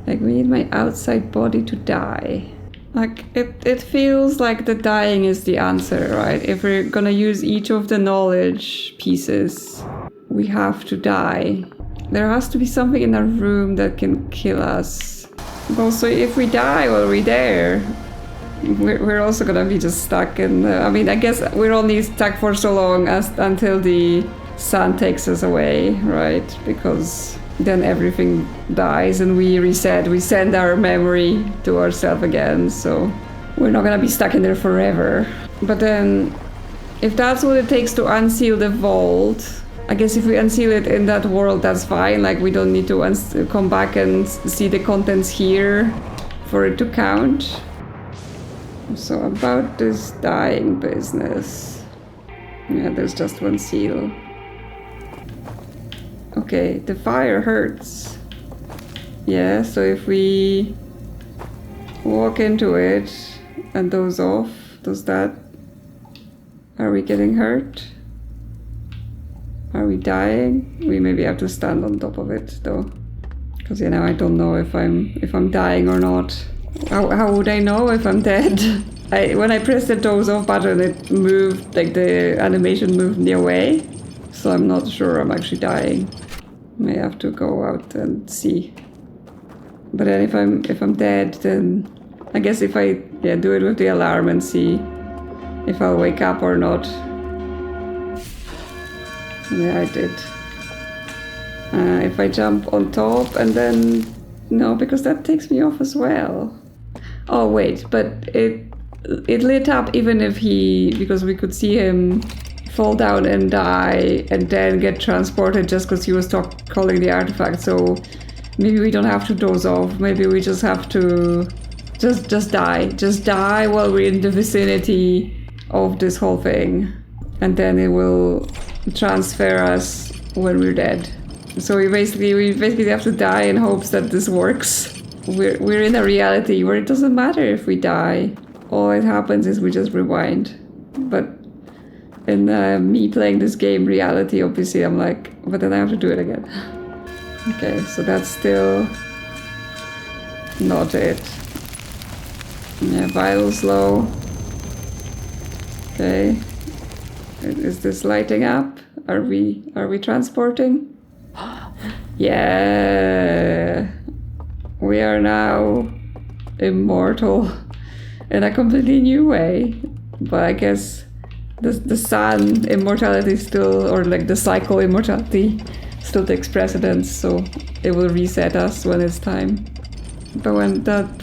Like, we need my outside body to die. Like, it feels like the dying is the answer, right? If we're gonna use each of the knowledge pieces, we have to die. There has to be something in our room that can kill us. Also, if we die while we're there, we're also gonna be just stuck in the... I mean, I guess we're only stuck for so long until the sun takes us away, right? Because then everything dies and we reset. We send our memory to ourselves again, so we're not gonna be stuck in there forever. But then, if that's what it takes to unseal the vault, I guess if we unseal it in that world, that's fine. Like, we don't need to come back and see the contents here for it to count. So about this dying business. Yeah, there's just one seal. Okay, the fire hurts. Yeah, so if we walk into it and doze off, does that... Are we getting hurt? Are we dying? We maybe have to stand on top of it though. Because, you know, I don't know if I'm dying or not. How would I know if I'm dead? When I pressed the doze off button, it moved, like the animation moved me away. So I'm not sure I'm actually dying. May have to go out and see. But then if I'm dead, then I guess if I do it with the alarm and see if I'll wake up or not. Yeah, I did. If I jump on top and then... No, because that takes me off as well. Oh wait, but it lit up even if because we could see him fall down and die and then get transported just because he was calling the artifact. So maybe we don't have to doze off. Maybe we just have to just die. Just die while we're in the vicinity of this whole thing. And then it will transfer us when we're dead. So we basically have to die in hopes that this works. We're in a reality where it doesn't matter if we die. All that happens is we just rewind. But in me playing this game reality, obviously I'm like, but then I have to do it again. Okay, so that's still not it. Yeah, vitals low. Okay. Is this lighting up? Are we transporting? Yeah. We are now immortal in a completely new way. But I guess the sun immortality still, or like the cycle immortality still takes precedence, so it will reset us when it's time. But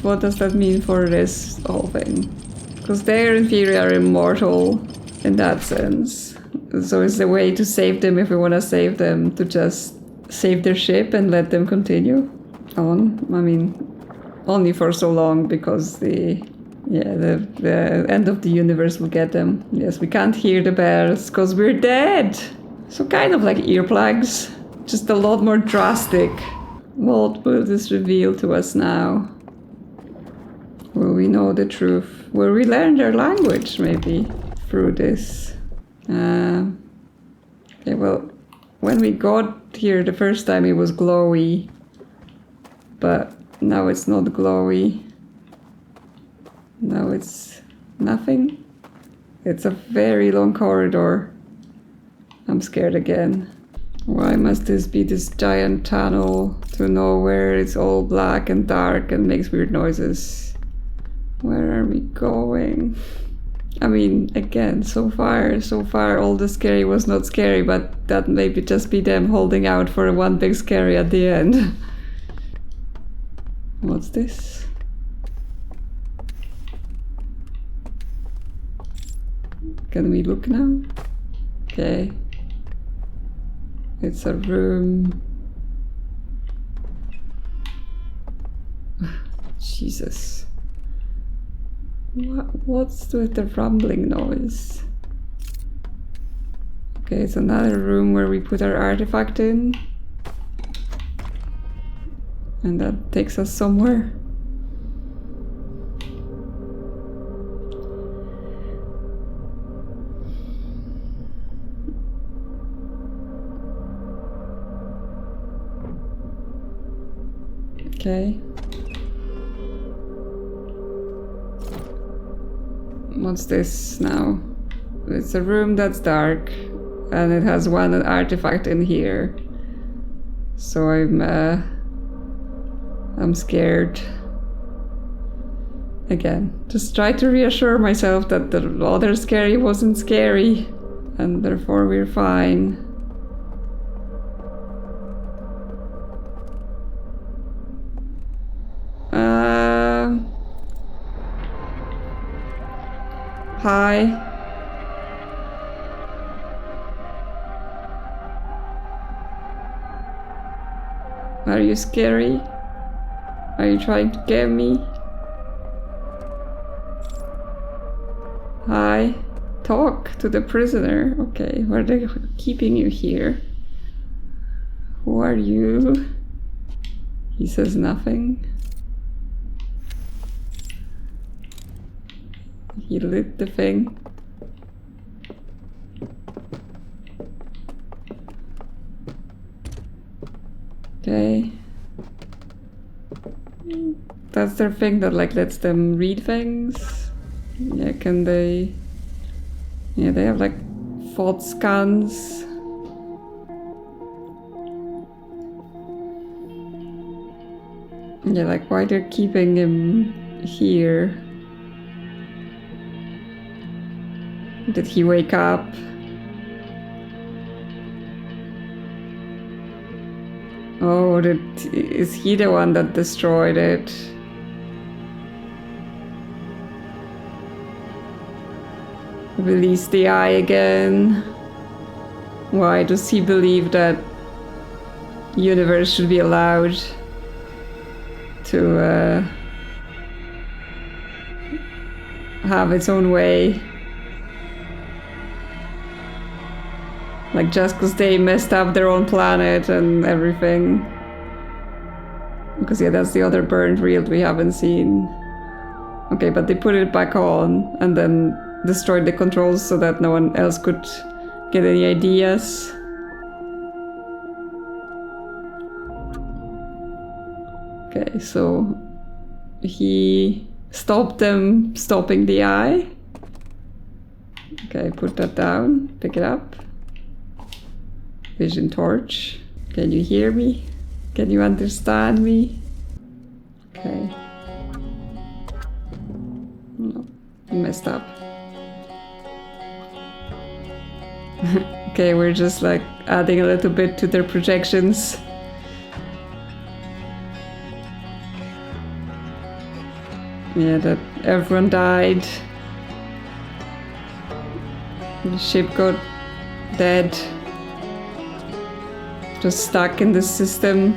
what does that mean for this whole thing? Because they're in theory are immortal in that sense. So is the way to save them, if we want to save them, to just save their ship and let them continue on? I mean, only for so long, because the end of the universe will get them. Yes, we can't hear the bells because we're dead. So kind of like earplugs, just a lot more drastic. What will this reveal to us now? Will we know the truth? Will we learn their language maybe through this? Okay, well, when we got here the first time it was glowy. But now it's not glowy. Now it's nothing. It's a very long corridor. I'm scared again. Why must this be this giant tunnel to nowhere? It's all black and dark and makes weird noises. Where are we going? I mean, again, so far all the scary was not scary, but that maybe just be them holding out for one big scary at the end. What's this? Can we look now? Okay. It's a room. Jesus. What's with the rumbling noise? Okay, it's another room where we put our artifact in. And that takes us somewhere. Okay. What's this now? It's a room that's dark and it has one artifact in here. So I'm scared. Again, just try to reassure myself that the other scary wasn't scary and therefore we're fine. Hi. Are you scary? Are you trying to get me? Hi. Talk to the prisoner. Okay, why are they keeping you here? Who are you? He says nothing. He lit the thing. Okay. That's their thing that like lets them read things. Yeah, can they... Yeah, they have like thought scans. Yeah, like why they're keeping him here. Did he wake up? Oh, is he the one that destroyed it? Release the eye again. Why does he believe that universe should be allowed to have its own way? Like just because they messed up their own planet and everything. Because yeah, that's the other burned reel we haven't seen. Okay, but they put it back on and then destroyed the controls so that no one else could get any ideas. Okay, so he stopped them stopping the eye. Okay, put that down, pick it up. Vision torch. Can you hear me? Can you understand me? Okay. No, messed up. Okay, we're just like adding a little bit to their projections. Yeah, that everyone died. The ship got dead. Just stuck in this system.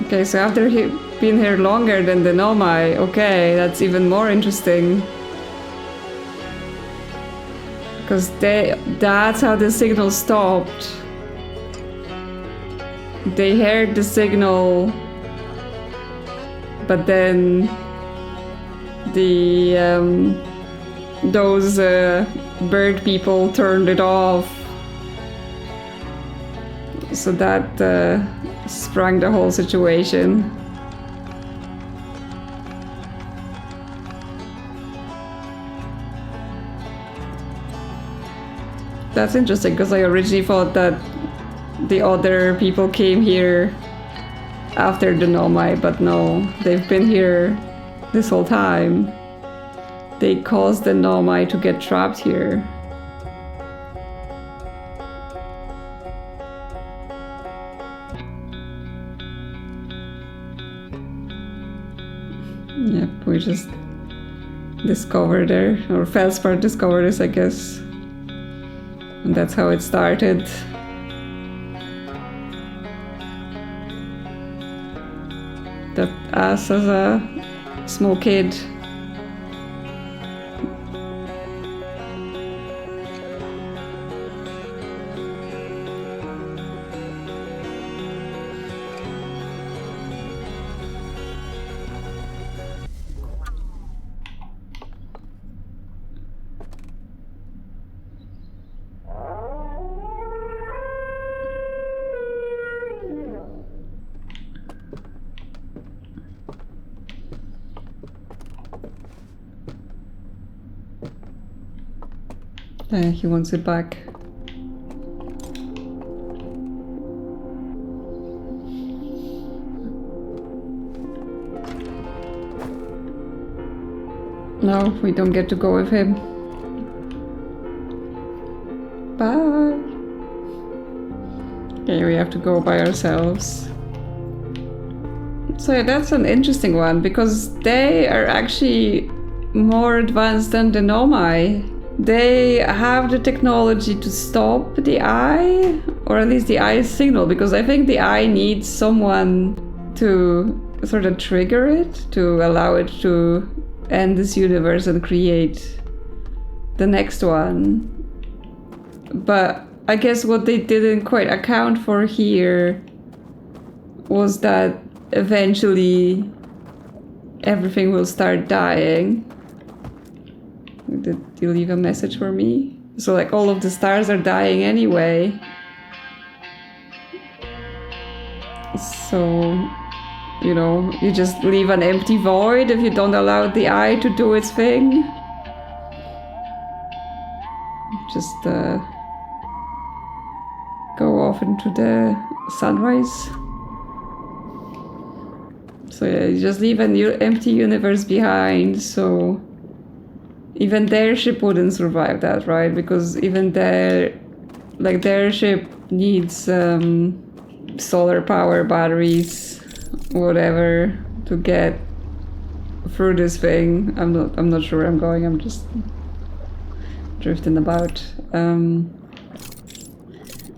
Okay, so after he been here longer than the Nomai, okay, that's even more interesting. Because that's how the signal stopped. They heard the signal, but then those bird people turned it off. So that sprung the whole situation. That's interesting, because I originally thought that the other people came here after the Nomai, but no, they've been here this whole time. They caused the Nomai to get trapped here. Yep, we just discovered her, or Felspar discovered this, I guess. And that's how it started. That us as a small kid. He wants it back. No, we don't get to go with him. Bye. Okay, we have to go by ourselves. So yeah, that's an interesting one, because they are actually more advanced than the Nomai. They have the technology to stop the eye, or at least the eye signal, because I think the eye needs someone to sort of trigger it, to allow it to end this universe and create the next one. But I guess what they didn't quite account for here was that eventually everything will start dying. Did you leave a message for me? So like all of the stars are dying anyway. So, you know, you just leave an empty void if you don't allow the eye to do its thing. Just go off into the sunrise. So yeah, you just leave an empty universe behind, so even their ship wouldn't survive that, right? Because even their ship needs solar power, batteries, whatever, to get through this thing. I'm not sure where I'm going. I'm just drifting about.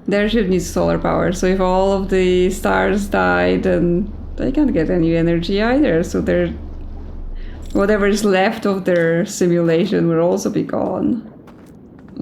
Their ship needs solar power, so if all of the stars die, then they can't get any energy either. So they're whatever is left of their simulation will also be gone.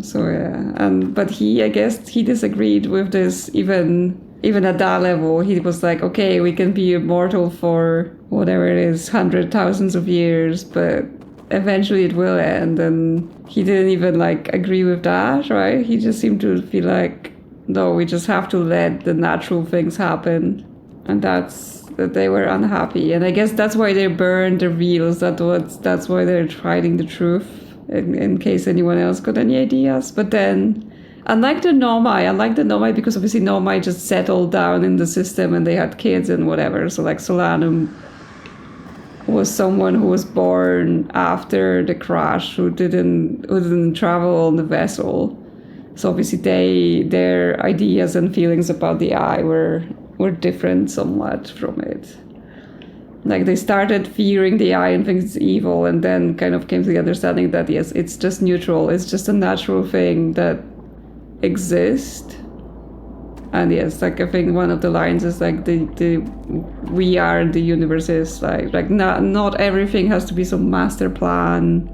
So yeah, but I guess he disagreed with this even at that level. He was like, okay, we can be immortal for whatever it is, 100,000 of years, but eventually it will end. And he didn't even like agree with that, right? He just seemed to feel like, no, we just have to let the natural things happen. And that they were unhappy, and I guess that's why they burned the reels. That's why they're hiding the truth, in case anyone else got any ideas. But then, unlike the Nomai, because obviously Nomai just settled down in the system and they had kids and whatever. So like Solanum was someone who was born after the crash, who didn't travel on the vessel. So obviously their ideas and feelings about the eye were different somewhat from it. Like they started fearing the eye and think it's evil, and then kind of came to the understanding that yes, it's just neutral, it's just a natural thing that exists. And yes, like I think one of the lines is like the we are the universe is like not everything has to be some master plan,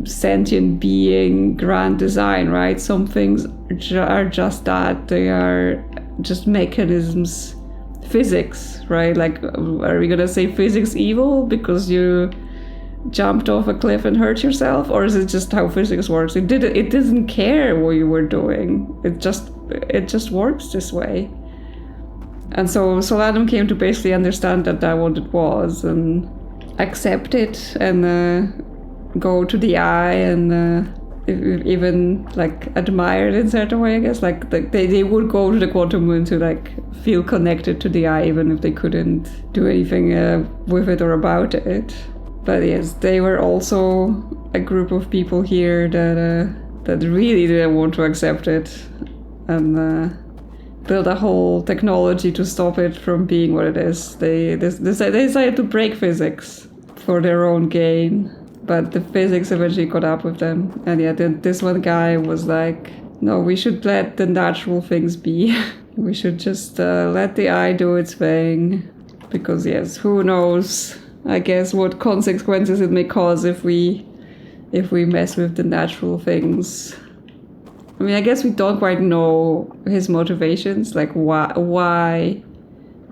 sentient being, grand design, right? Some things are just that, they are just mechanisms, physics, right? Like, are we gonna say physics evil because you jumped off a cliff and hurt yourself, or is it just how physics works? It doesn't care what you were doing. It just works this way. And so Solanum came to basically understand that what it was and accept it and go to the eye and even like admire it in a certain way, I guess. Like they would go to the quantum moon to like feel connected to the eye even if they couldn't do anything with it or about it. But yes, they were also a group of people here that really didn't want to accept it and build a whole technology to stop it from being what it is. They decided to break physics for their own gain, but the physics eventually caught up with them. And yeah, this one guy was like, no, we should let the natural things be. We should just let the eye do its thing. Because yes, who knows, I guess, what consequences it may cause if we mess with the natural things. I mean, I guess we don't quite know his motivations, like why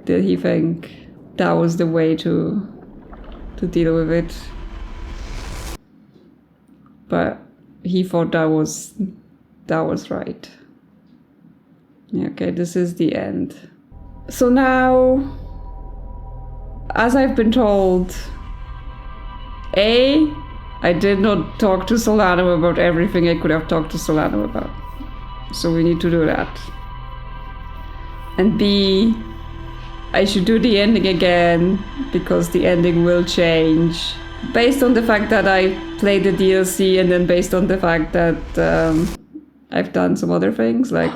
did he think that was the way to deal with it. But he thought that was right. Yeah, okay, this is the end. So now, as I've been told, I did not talk to Solanum about everything I could have talked to Solanum about. So we need to do that. And B, I should do the ending again, because the ending will change. Based on the fact that I played the DLC and then based on the fact that I've done some other things, like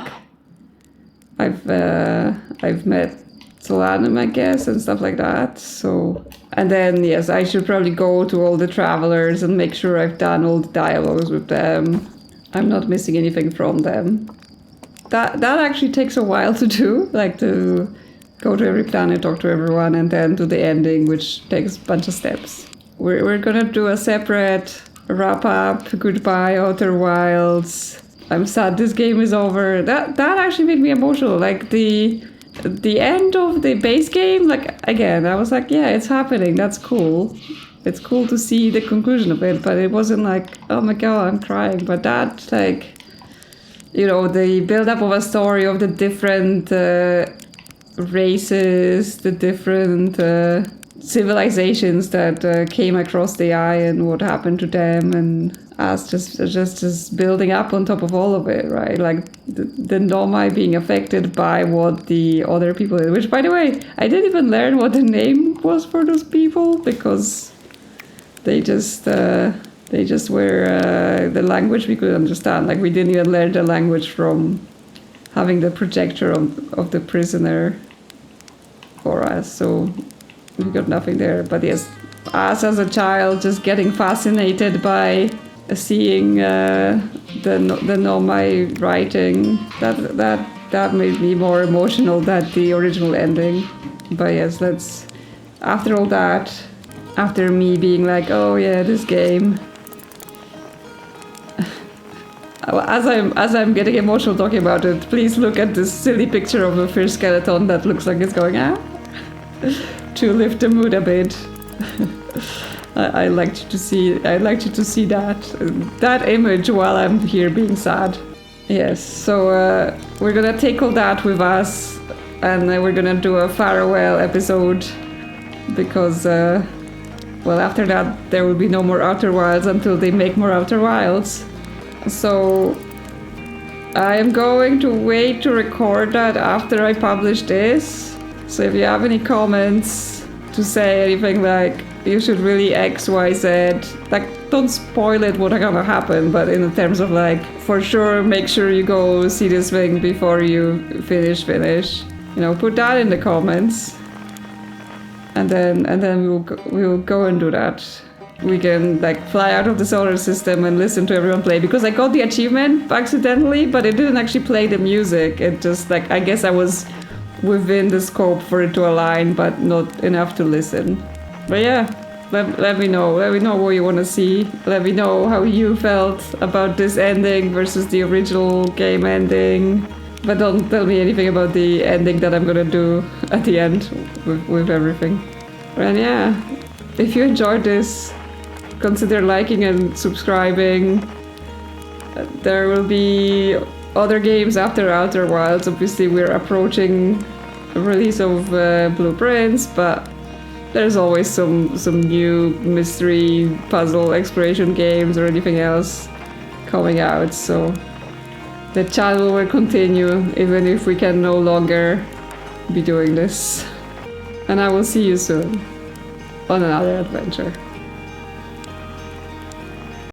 I've met Solanum, I guess, and stuff like that. So, and then yes, I should probably go to all the travelers and make sure I've done all the dialogues with them. I'm not missing anything from them. That actually takes a while to do, like to go to every planet, talk to everyone, and then do the ending, which takes a bunch of steps. We're gonna do a separate wrap up, goodbye, OuterWilds. I'm sad this game is over. That actually made me emotional. Like the end of the base game, like again, I was like, yeah, it's happening. That's cool. It's cool to see the conclusion of it, but it wasn't like, oh my god, I'm crying. But that, like, you know, the build-up of a story of the different races, the different civilizations that came across the eye and what happened to them, and us just building up on top of all of it, right? Like the Nomai being affected by what the other people did, which, by the way, I didn't even learn what the name was for those people, because they just were the language we could understand. Like, we didn't even learn the language from having the projector of the prisoner for us, so we got nothing there. But yes, us as a child just getting fascinated by seeing the Nomai writing, that made me more emotional than the original ending. But yes, after all that, after me being like, oh yeah, this game, as I'm getting emotional talking about it, please look at this silly picture of a fish skeleton that looks like it's going to lift the mood a bit. I liked you to see that image while I'm here being sad. Yes, so we're gonna take all that with us, and we're gonna do a farewell episode, because well, after that there will be no more OuterWilds until they make more OuterWilds. So I am going to wait to record that after I publish this. So if you have any comments to say anything like, you should really X, Y, Z, like, don't spoil it what's gonna happen, but in terms of like, for sure, make sure you go see this thing before you finish. You know, put that in the comments, and then we'll go and do that. We can like fly out of the solar system and listen to everyone play, because I got the achievement accidentally, but it didn't actually play the music. It just, like, I guess I was within the scope for it to align, but not enough to listen. But yeah, let me know what you want to see. Let me know how you felt about this ending versus the original game ending. But don't tell me anything about the ending that I'm gonna do at the end with everything. And yeah, if you enjoyed this, consider liking and subscribing. There will be other games after OuterWilds. Obviously, we're approaching the release of Blueprints, but there's always some new mystery, puzzle, exploration games or anything else coming out. So the channel will continue even if we can no longer be doing this. And I will see you soon on another adventure.